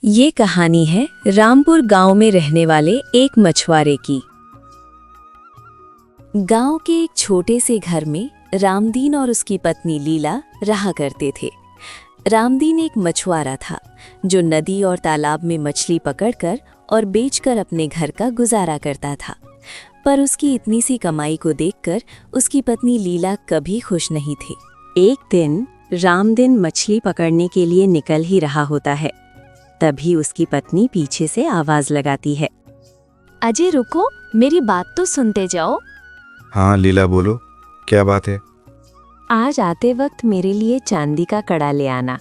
ये कहानी है रामपुर गांव में रहने वाले एक मछुआरे की। गांव के एक छोटे से घर में रामदीन और उसकी पत्नी लीला रहा करते थे। रामदीन एक मछुआरा था जो नदी और तालाब में मछली पकड़कर और बेचकर अपने घर का गुजारा करता था। पर उसकी इतनी सी कमाई को देखकर उसकी पत्नी लीला कभी खुश नहीं थी। एक दिन रामदीन मछली पकड़ने के लिए निकल ही रहा होता है, तभी उसकी पत्नी पीछे से आवाज लगाती है, अजय रुको, मेरी बात तो सुनते जाओ। हाँ लीला बोलो, क्या बात है? आज आते वक्त मेरे लिए चांदी का कड़ा ले आना।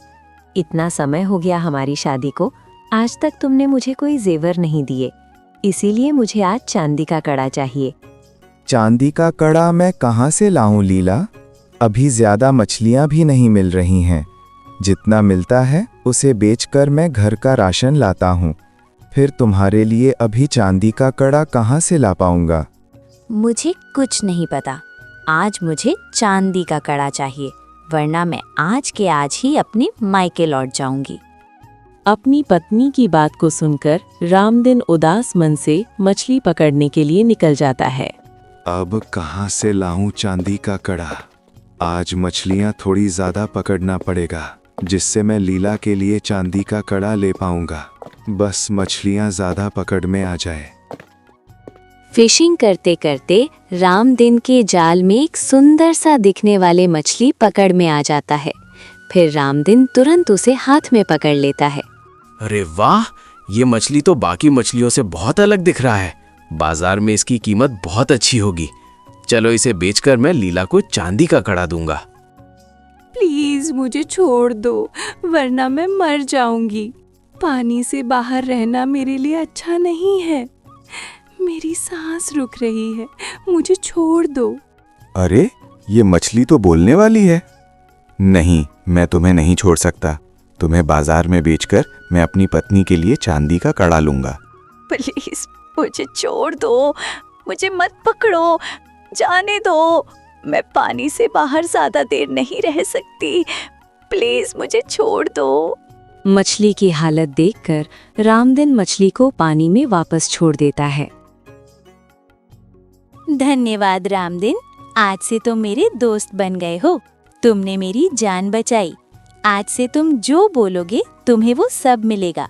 इतना समय हो गया हमारी शादी को, आज तक तुमने मुझे कोई जेवर नहीं दिए, इसीलिए मुझे आज चांदी का कड़ा चाहिए। चांदी का कड़ा मैं कहाँ से लाऊं लीला? अभी ज्यादा मछलियाँ भी नहीं मिल रही हैं। जितना मिलता है उसे बेचकर मैं घर का राशन लाता हूँ। फिर तुम्हारे लिए अभी चांदी का कड़ा कहाँ से ला पाऊंगा? मुझे कुछ नहीं पता, आज मुझे चांदी का कड़ा चाहिए, वरना मैं आज के आज ही अपने मायके लौट जाऊंगी। अपनी पत्नी की बात को सुनकर रामदीन उदास मन से मछली पकड़ने के लिए निकल जाता है। अब कहाँ से लाऊं चांदी का कड़ा? आज मछलियाँ थोड़ी ज्यादा पकड़ना पड़ेगा, जिससे मैं लीला के लिए चांदी का कड़ा ले पाऊंगा। बस मछलियाँ ज्यादा पकड़ में आ जाए। फिशिंग करते करते रामदीन के जाल में एक सुंदर सा दिखने वाले मछली पकड़ में आ जाता है। फिर रामदीन तुरंत उसे हाथ में पकड़ लेता है। अरे वाह, ये मछली तो बाकी मछलियों से बहुत अलग दिख रहा है। बाजार में इसकी कीमत बहुत अच्छी होगी। चलो इसे बेचकर मैं लीला को चांदी का कड़ा दूंगा। प्लीज मुझे छोड़ दो, वरना मैं मर जाऊंगी। पानी से बाहर रहना मेरे लिए अच्छा नहीं है। मेरी सांस रुक रही है, मुझे छोड़ दो। अरे ये मछली तो बोलने वाली है। नहीं, मैं तुम्हें नहीं छोड़ सकता। तुम्हें बाजार में बेचकर मैं अपनी पत्नी के लिए चांदी का कड़ा लूंगा। प्लीज मुझे छोड़ दो, मुझे मत पकड़ो, जाने दो। मैं पानी से बाहर ज्यादा देर नहीं रह सकती। प्लीज मुझे छोड़ दो। मछली की हालत देखकर रामदीन मछली को पानी में वापस छोड़ देता है। धन्यवाद रामदीन, आज से तुम मेरे दोस्त बन गए हो। तुमने मेरी जान बचाई। आज से तुम जो बोलोगे तुम्हें वो सब मिलेगा।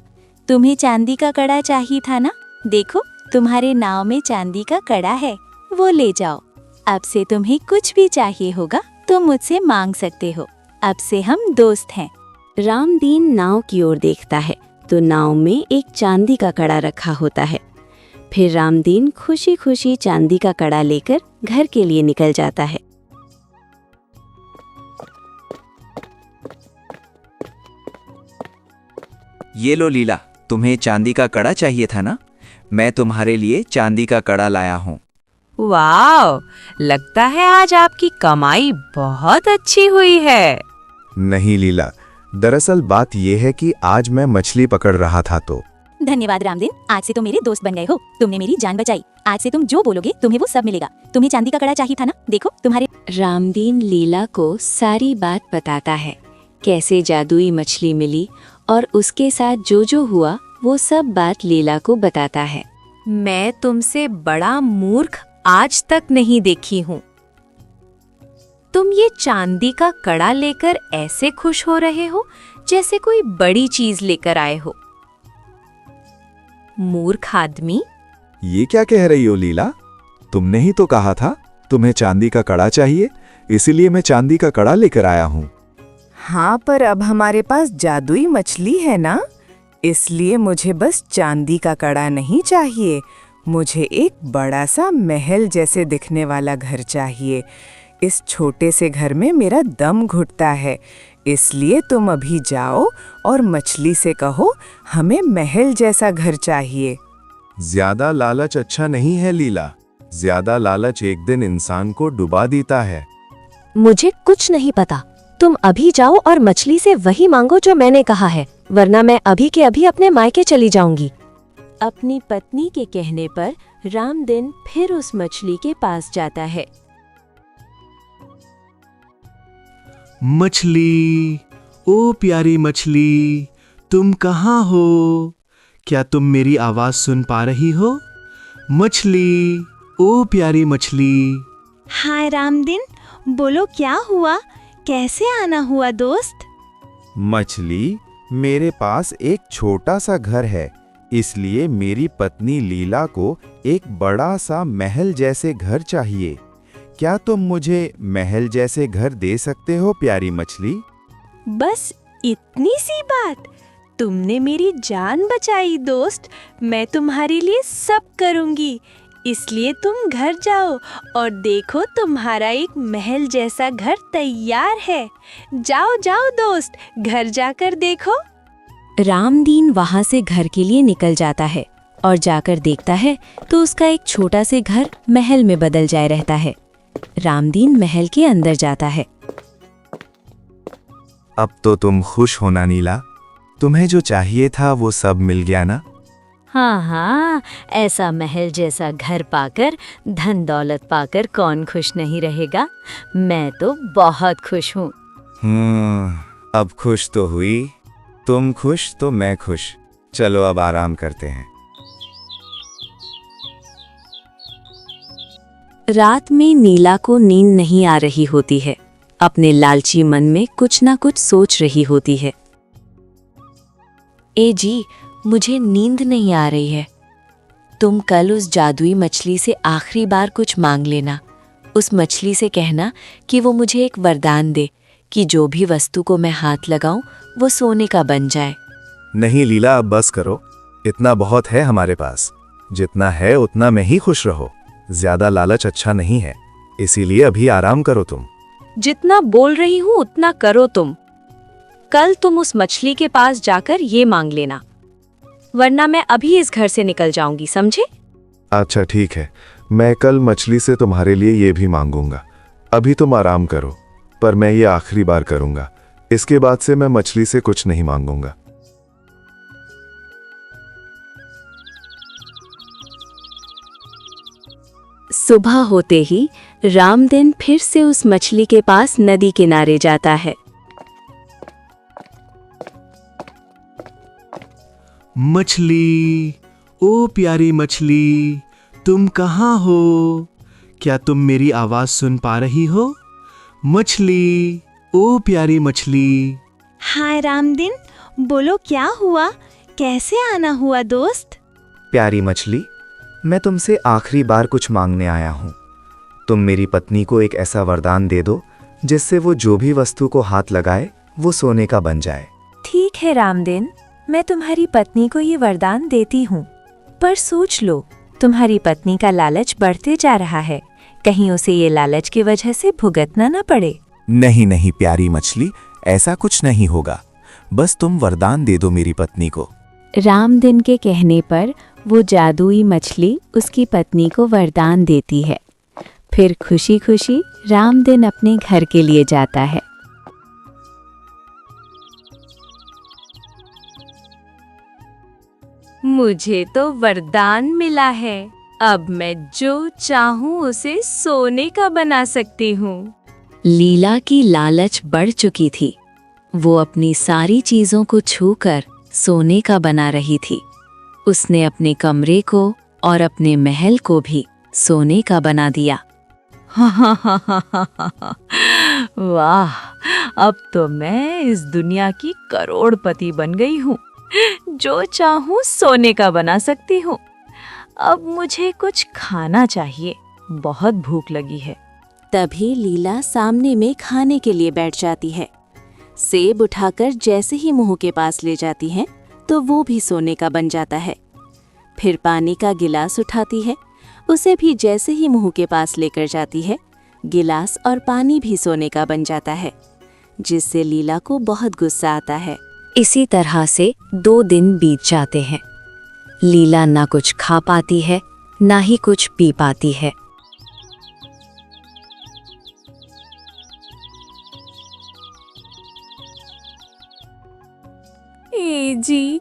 तुम्हें चांदी का कड़ा चाहिए था ना? देखो तुम्हारे नाव में चांदी का कड़ा है, वो ले जाओ। अब से तुम्हें कुछ भी चाहिए होगा तो मुझसे मांग सकते हो। अब से हम दोस्त हैं। रामदीन नाव की ओर देखता है तो नाव में एक चांदी का कड़ा रखा होता है। फिर रामदीन खुशी खुशी चांदी का कड़ा लेकर घर के लिए निकल जाता है। ये लो लीला, तुम्हें चांदी का कड़ा चाहिए था ना? मैं तुम्हारे लिए चांदी का कड़ा लाया हूँ। वाह, लगता है आज आपकी कमाई बहुत अच्छी हुई है। नहीं लीला, दरअसल बात यह है कि आज मैं मछली पकड़ रहा था तो। धन्यवाद रामदीन, आज से तुम मेरे दोस्त बन गए हो। तुमने मेरी जान बचाई। आज से तुम जो बोलोगे तुम्हें वो सब मिलेगा। तुम्हें चांदी का कड़ा चाहिए था ना? देखो तुम्हारे। रामदीन लीला को सारी बात बताता है, कैसे जादुई मछली मिली और उसके साथ जो जो हुआ वो सब बात लीला को बताता है। मैं तुमसे बड़ा मूर्ख आज तक नहीं देखी हूँ। तुम ये चांदी का कड़ा लेकर ऐसे खुश हो रहे हो जैसे कोई बड़ी चीज लेकर आए हो। मूर्ख आदमी। ये क्या कह रही हो लीला? तुमने ही तो कहा था तुम्हें चांदी का कड़ा चाहिए, इसीलिए मैं चांदी का कड़ा लेकर आया हूँ। हाँ, पर अब हमारे पास जादुई मछली है ना, इसलिए मुझे बस चांदी का कड़ा नहीं चाहिए। मुझे एक बड़ा सा महल जैसे दिखने वाला घर चाहिए। इस छोटे से घर में मेरा दम घुटता है, इसलिए तुम अभी जाओ और मछली से कहो हमें महल जैसा घर चाहिए। ज्यादा लालच अच्छा नहीं है लीला। ज्यादा लालच एक दिन इंसान को डुबा देता है। मुझे कुछ नहीं पता। तुम अभी जाओ और मछली से वही मांगो जो मैंने कहा है, वरना मैं अभी के अभी अपने मायके चली जाऊंगी। अपनी पत्नी के कहने पर रामदीन फिर उस मछली के पास जाता है। मछली, ओ प्यारी मछली, तुम कहाँ हो? क्या तुम मेरी आवाज सुन पा रही हो? मछली, ओ प्यारी मछली। हाय रामदिन, बोलो क्या हुआ? कैसे आना हुआ दोस्त? मछली, मेरे पास एक छोटा सा घर है, इसलिए मेरी पत्नी लीला को एक बड़ा सा महल जैसे घर चाहिए। क्या तुम मुझे महल जैसे घर दे सकते हो प्यारी मछली? बस इतनी सी बात? तुमने मेरी जान बचाई दोस्त। मैं तुम्हारे लिए सब करूंगी। इसलिए तुम घर जाओ और देखो तुम्हारा एक महल जैसा घर तैयार है। जाओ जाओ दोस्त, घर जाकर देखो। रामदीन वहां से घर के लिए निकल जाता है और जाकर देखता है तो उसका एक छोटा से घर महल में बदल जाए रहता है। रामदीन महल के अंदर जाता है। अब तो तुम खुश हो ना नीला? तुम्हें जो चाहिए था वो सब मिल गया ना? हाँ हाँ, ऐसा महल जैसा घर पाकर, धन दौलत पाकर कौन खुश नहीं रहेगा। मैं तो बहुत खुश हूँ। अब खुश तो हुई। तुम खुश तो मैं खुश। चलो अब आराम करते हैं। रात में नीला को नींद नहीं आ रही होती है। अपने लालची मन में कुछ ना कुछ सोच रही होती है। ए जी, मुझे नींद नहीं आ रही है। तुम कल उस जादुई मछली से आखिरी बार कुछ मांग लेना। उस मछली से कहना कि वो मुझे एक वरदान दे कि जो भी वस्तु को मैं हाथ लगाऊं वो सोने का बन जाए। नहीं लीला, अब बस करो। इतना बहुत है हमारे पास। जितना है उतना में ही खुश रहो। ज्यादा लालच अच्छा नहीं है, इसीलिए अभी आराम करो तुम। जितना बोल रही हूँ उतना करो तुम। कल तुम उस मछली के पास जाकर ये मांग लेना, वरना मैं अभी इस घर से निकल जाऊंगी, समझे? अच्छा ठीक है, मैं कल मछली से तुम्हारे लिए ये भी मांगूंगा। अभी तुम आराम करो, पर मैं ये आखिरी बार करूंगा। इसके बाद से मैं मछली से कुछ नहीं मांगूंगा। सुबह होते ही रामदीन फिर से उस मछली के पास नदी किनारे जाता है। मछली, ओ प्यारी मछली, तुम कहाँ हो? क्या तुम मेरी आवाज सुन पा रही हो? मछली, ओ प्यारी मछली। हाय रामदिन, बोलो क्या हुआ? कैसे आना हुआ दोस्त? प्यारी मछली, मैं तुमसे आखिरी बार कुछ मांगने आया हूँ। तुम मेरी पत्नी को एक ऐसा वरदान दे दो जिससे वो जो भी वस्तु को हाथ लगाए वो सोने का बन जाए। ठीक है रामदीन, मैं तुम्हारी पत्नी को ये वरदान देती हूँ, पर सोच लो, तुम्हारी पत्नी का लालच बढ़ते जा रहा है। कहीं उसे ये लालच की वजह से भुगतना न पड़े। नहीं नहीं प्यारी मछली, ऐसा कुछ नहीं होगा। बस तुम वरदान दे दो मेरी पत्नी को। रामदीन के कहने पर वो जादुई मछली उसकी पत्नी को वरदान देती है। फिर खुशी खुशी रामदीन अपने घर के लिए जाता है। मुझे तो वरदान मिला है। अब मैं जो चाहूँ उसे सोने का बना सकती हूँ। लीला की लालच बढ़ चुकी थी। वो अपनी सारी चीजों को छूकर सोने का बना रही थी। उसने अपने कमरे को और अपने महल को भी सोने का बना दिया। वाह, अब तो मैं इस दुनिया की करोड़पति बन गई हूँ। जो चाहूँ सोने का बना सकती हूँ। अब मुझे कुछ खाना चाहिए, बहुत भूख लगी है। तभी लीला सामने में खाने के लिए बैठ जाती है। सेब उठाकर जैसे ही मुंह के पास ले जाती है तो वो भी सोने का बन जाता है। फिर पानी का गिलास उठाती है, उसे भी जैसे ही मुंह के पास लेकर जाती है, गिलास और पानी भी सोने का बन जाता है, जिससे लीला को बहुत गुस्सा आता है। इसी तरह से 2 दिन बीत जाते हैं। लीला ना कुछ खा पाती है, ना ही कुछ पी पाती है। ए जी,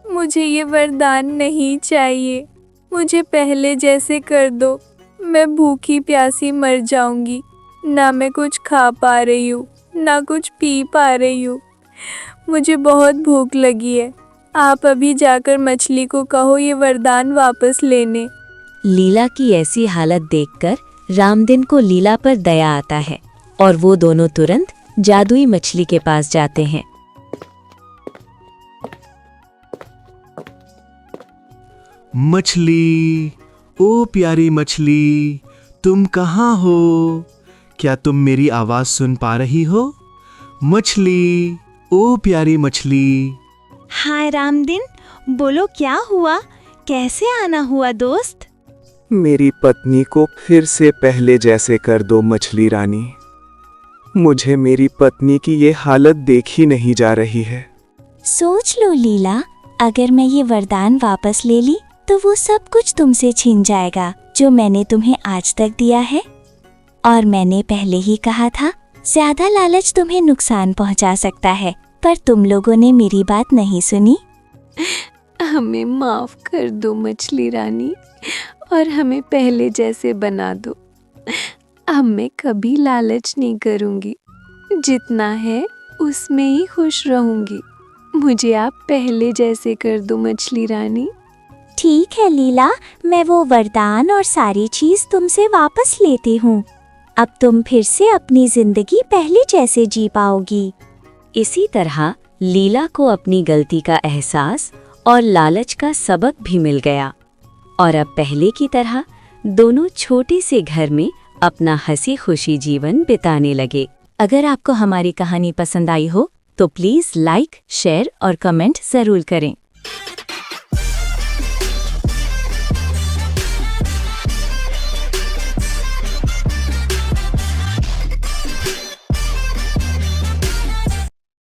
मुझे ये वरदान नहीं चाहिए। मुझे पहले जैसे कर दो। मैं भूखी प्यासी मर जाऊंगी। ना मैं कुछ खा पा रही हूँ, ना कुछ पी पा रही हूँ। मुझे बहुत भूख लगी है। आप अभी जाकर मछली को कहो ये वरदान वापस लेने। लीला की ऐसी हालत देखकर रामदिन को लीला पर दया आता है और वो दोनों तुरंत जादुई मछली के पास जाते हैं। मछली, ओ प्यारी मछली, तुम कहाँ हो? क्या तुम मेरी आवाज सुन पा रही हो? मछली, ओ प्यारी मछली। हाय रामदिन, बोलो क्या हुआ? कैसे आना हुआ दोस्त? मेरी पत्नी को फिर से पहले जैसे कर दो मछली रानी। मुझे मेरी पत्नी की ये हालत देखी नहीं जा रही है। सोच लो लीला, अगर मैं ये वरदान वापस ले ली तो वो सब कुछ तुमसे छीन जाएगा जो मैंने तुम्हें आज तक दिया है। और मैंने पहले ही कहा था, ज्यादा लालच तुम्हें नुकसान पहुंचा सकता है, पर तुम लोगों ने मेरी बात नहीं सुनी। हमें माफ कर दो मछली रानी और हमें पहले जैसे बना दो। अब मैं कभी लालच नहीं करूंगी, जितना है उसमें ही खुश रहूंगी। मुझे आप पहले जैसे कर दो मछली रानी। ठीक है लीला, मैं वो वरदान और सारी चीज तुमसे वापस लेती हूँ। अब तुम फिर से अपनी जिंदगी पहले जैसे जी पाओगी। इसी तरह लीला को अपनी गलती का एहसास और लालच का सबक भी मिल गया और अब पहले की तरह दोनों छोटे से घर में अपना हंसी खुशी जीवन बिताने लगे। अगर आपको हमारी कहानी पसंद आई हो तो प्लीज़ लाइक, शेयर और कमेंट ज़रूर करें।